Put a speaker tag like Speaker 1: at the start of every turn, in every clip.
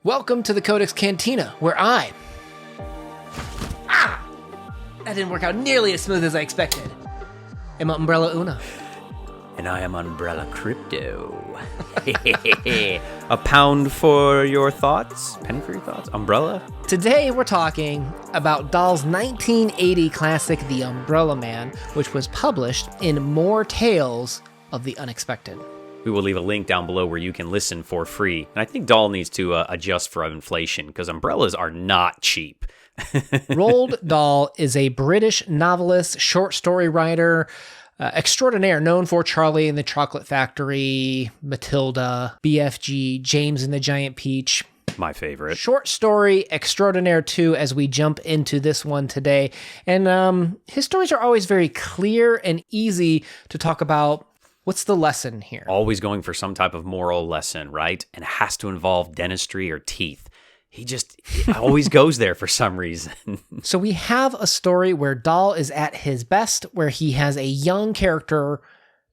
Speaker 1: Welcome to the CodeX Cantina, where I... That didn't work out nearly as smooth as I expected. I'm Umbrella Una.
Speaker 2: And I am Umbrella Crypto. A pound for your thoughts? Penny for your thoughts? Umbrella?
Speaker 1: Today we're talking about Dahl's 1980 classic, The Umbrella Man, which was published in More Tales of the Unexpected.
Speaker 2: We will leave a link down below where you can listen for free. And I think Dahl needs to adjust for inflation, because umbrellas are not cheap.
Speaker 1: Roald Dahl is a British novelist, short story writer, extraordinaire, known for Charlie and the Chocolate Factory, Matilda, BFG, James and the Giant Peach.
Speaker 2: My favorite.
Speaker 1: Short story extraordinaire too, as we jump into this one today. And his stories are always very clear and easy to talk about. What's the lesson here?
Speaker 2: Always going for some type of moral lesson, right? And it has to involve dentistry or teeth. He always goes there for some reason.
Speaker 1: So we have a story where Dahl is at his best, where he has a young character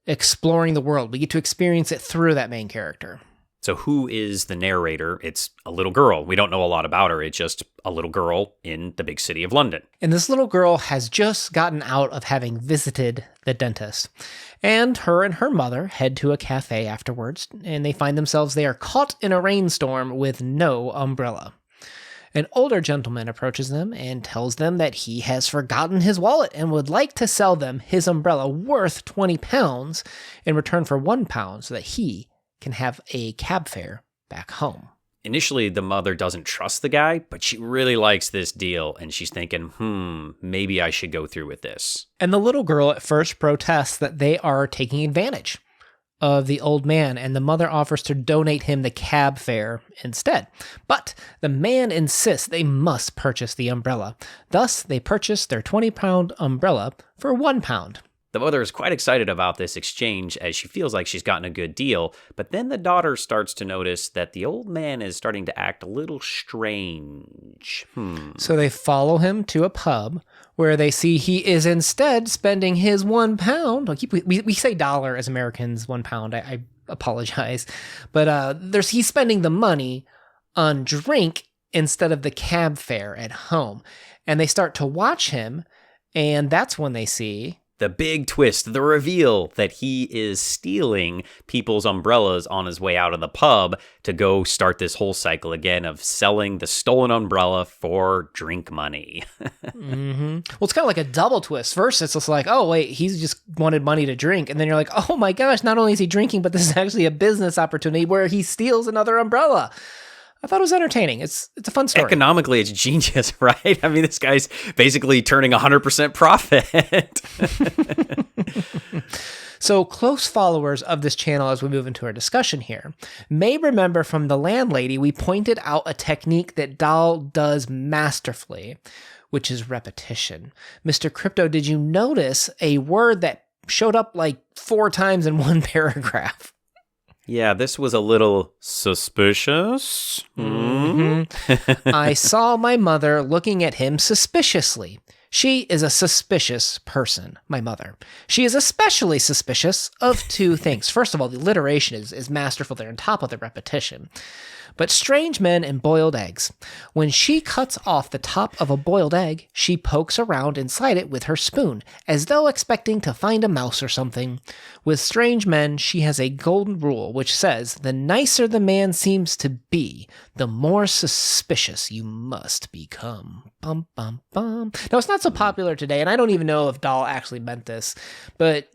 Speaker 1: exploring the world. We get to experience it through that main character.
Speaker 2: So who is the narrator? It's a little girl. We don't know a lot about her. It's just a little girl in the big city of London.
Speaker 1: And this little girl has just gotten out of having visited the dentist. And her mother head to a cafe afterwards, and they find themselves there caught in a rainstorm with no umbrella. An older gentleman approaches them and tells them that he has forgotten his wallet and would like to sell them his umbrella worth £20 in return for £1 so that he can have a cab fare back home.
Speaker 2: Initially, the mother doesn't trust the guy, but she really likes this deal, and she's thinking, maybe I should go through with this.
Speaker 1: And the little girl at first protests that they are taking advantage of the old man, and the mother offers to donate him the cab fare instead. But the man insists they must purchase the umbrella. Thus, they purchase their £20 umbrella for £1.
Speaker 2: The mother is quite excited about this exchange as she feels like she's gotten a good deal, but then the daughter starts to notice that the old man is starting to act a little strange.
Speaker 1: So they follow him to a pub where they see he is instead spending his £1. We say dollar as Americans, £1. I apologize. But he's spending the money on drink instead of the cab fare at home. And they start to watch him, and that's when they see...
Speaker 2: the big twist, the reveal that he is stealing people's umbrellas on his way out of the pub to go start this whole cycle again of selling the stolen umbrella for drink money.
Speaker 1: Well, it's kind of like a double twist. First, it's just like, oh, wait, he's just wanted money to drink. And then you're like, oh my gosh, not only is he drinking, but this is actually a business opportunity where he steals another umbrella. I thought it was entertaining. It's a fun story.
Speaker 2: Economically, it's genius, right? I mean, this guy's basically turning 100% profit.
Speaker 1: So close followers of this channel as we move into our discussion here may remember from The Landlady, we pointed out a technique that Dahl does masterfully, which is repetition. Mr. Crypto, did you notice a word that showed up like 4 times in one paragraph?
Speaker 2: Yeah, this was a little suspicious.
Speaker 1: I saw my mother looking at him suspiciously. She is a suspicious person, my mother. She is especially suspicious of 2 things. First of all, the alliteration is masterful there on top of the repetition. But strange men and boiled eggs. When she cuts off the top of a boiled egg, she pokes around inside it with her spoon, as though expecting to find a mouse or something. With strange men, she has a golden rule, which says, the nicer the man seems to be, the more suspicious you must become. Bum, bum, bum. Now, it's not so popular today, and I don't even know if Dahl actually meant this, but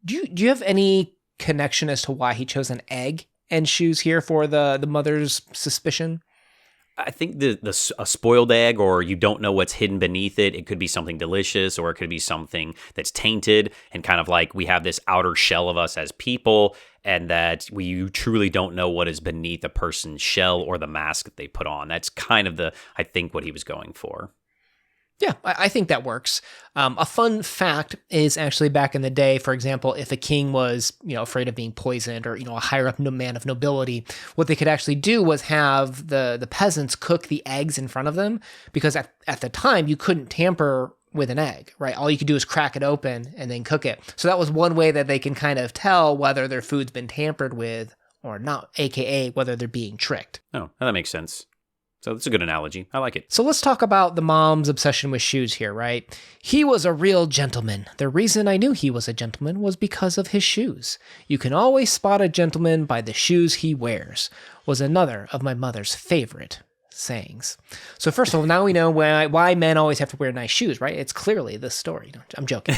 Speaker 1: do you have any connection as to why he chose an egg and shoes here for the mother's suspicion?
Speaker 2: I think a spoiled egg, or you don't know what's hidden beneath it. It could be something delicious, or it could be something that's tainted, and kind of like we have this outer shell of us as people, and that we truly don't know what is beneath a person's shell or the mask that they put on. That's kind of I think what he was going for.
Speaker 1: Yeah, I think that works. A fun fact is actually back in the day, for example, if a king was, afraid of being poisoned, or, a higher up man of nobility, what they could actually do was have the peasants cook the eggs in front of them, because at the time you couldn't tamper with an egg, right? All you could do is crack it open and then cook it. So that was one way that they can kind of tell whether their food's been tampered with or not, aka whether they're being tricked.
Speaker 2: Oh, that makes sense. So that's a good analogy. I like it.
Speaker 1: So let's talk about the mom's obsession with shoes here, right? He was a real gentleman. The reason I knew he was a gentleman was because of his shoes. You can always spot a gentleman by the shoes he wears, was another of my mother's favorite sayings. So first of all, now we know why men always have to wear nice shoes, right? It's clearly this story. No, I'm joking.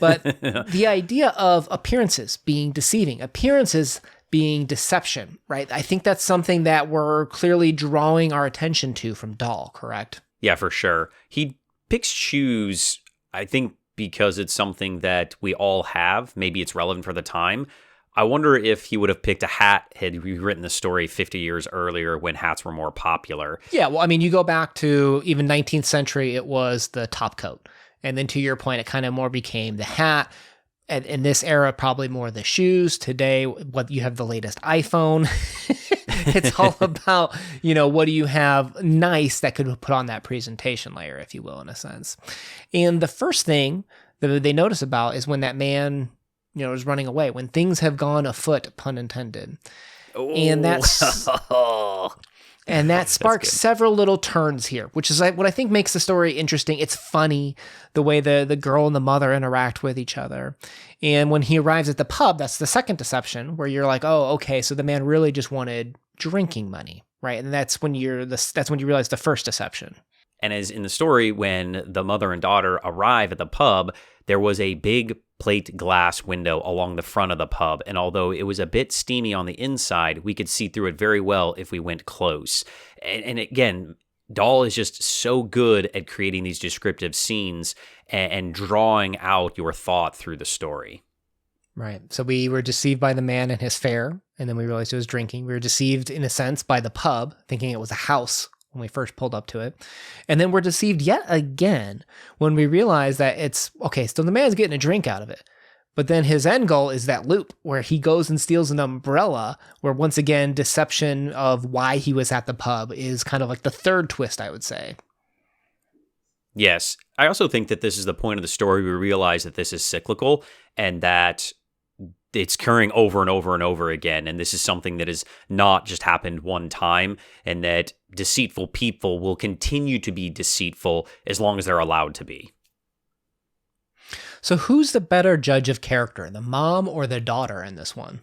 Speaker 1: But the idea of appearances being deceiving, appearances being deception, right? I think that's something that we're clearly drawing our attention to from Dahl, correct?
Speaker 2: Yeah, for sure. He picks shoes, I think, because it's something that we all have. Maybe it's relevant for the time. I wonder if he would have picked a hat had he written the story 50 years earlier when hats were more popular.
Speaker 1: Yeah, well, I mean, you go back to even 19th century, it was the top coat. And then to your point, it kind of more became the hat. And in this era, probably more the shoes. Today, what you have the latest iPhone. It's all about, what do you have nice that could put on that presentation layer, if you will, in a sense. And the first thing that they notice about is when that man, is running away, when things have gone afoot, pun intended.
Speaker 2: Oh.
Speaker 1: And that's... And that sparks several little turns here, which is what I think makes the story interesting. It's funny, the way the girl and the mother interact with each other. And when he arrives at the pub, that's the second deception, where you're like, oh, okay, so the man really just wanted drinking money, right? And that's when you realize the first deception.
Speaker 2: And as in the story, when the mother and daughter arrive at the pub, there was a big plate glass window along the front of the pub. And although it was a bit steamy on the inside, we could see through it very well if we went close. And again, Dahl is just so good at creating these descriptive scenes and drawing out your thought through the story.
Speaker 1: Right. So we were deceived by the man and his fare, and then we realized it was drinking. We were deceived, in a sense, by the pub, thinking it was a house when we first pulled up to it. And then we're deceived yet again when we realize that it's, okay, so the man's getting a drink out of it. But then his end goal is that loop where he goes and steals an umbrella, where once again, deception of why he was at the pub is kind of like the third twist, I would say.
Speaker 2: Yes. I also think that this is the point of the story. We realize that this is cyclical and that it's occurring over and over and over again. And this is something that has not just happened one time, and that deceitful people will continue to be deceitful as long as they're allowed to be.
Speaker 1: So who's the better judge of character, the mom or the daughter in this one?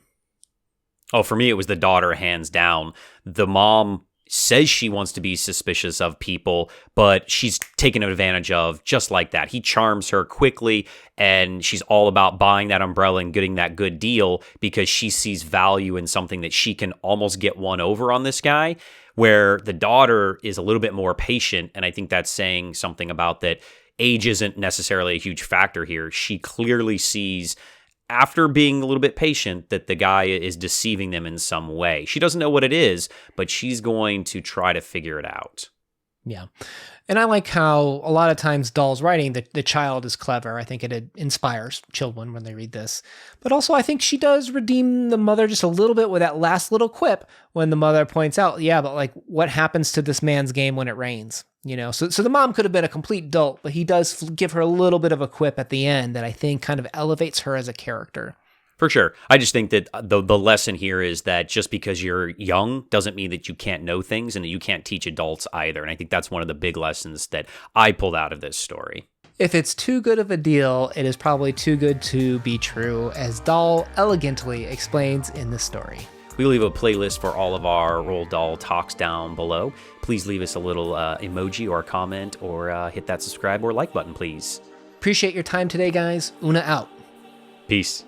Speaker 2: Oh, for me, it was the daughter, hands down. The mom says she wants to be suspicious of people, but she's taken advantage of just like that. He charms her quickly, and she's all about buying that umbrella and getting that good deal because she sees value in something that she can almost get one over on this guy, where the daughter is a little bit more patient, and I think that's saying something about that age isn't necessarily a huge factor here. She clearly sees, after being a little bit patient, that the guy is deceiving them in some way. She doesn't know what it is, but she's going to try to figure it out.
Speaker 1: Yeah. And I like how a lot of times Dahl's writing, the child is clever. I think it inspires children when they read this. But also I think she does redeem the mother just a little bit with that last little quip when the mother points out, yeah, but like what happens to this man's game when it rains? So the mom could have been a complete dolt, but he does give her a little bit of a quip at the end that I think kind of elevates her as a character.
Speaker 2: For sure. I just think that the lesson here is that just because you're young doesn't mean that you can't know things and that you can't teach adults either. And I think that's one of the big lessons that I pulled out of this story.
Speaker 1: If it's too good of a deal, it is probably too good to be true, as Dahl elegantly explains in the story.
Speaker 2: We leave a playlist for all of our Roald Dahl talks down below. Please leave us a little emoji or a comment, or hit that subscribe or like button, please.
Speaker 1: Appreciate your time today, guys. Una out.
Speaker 2: Peace.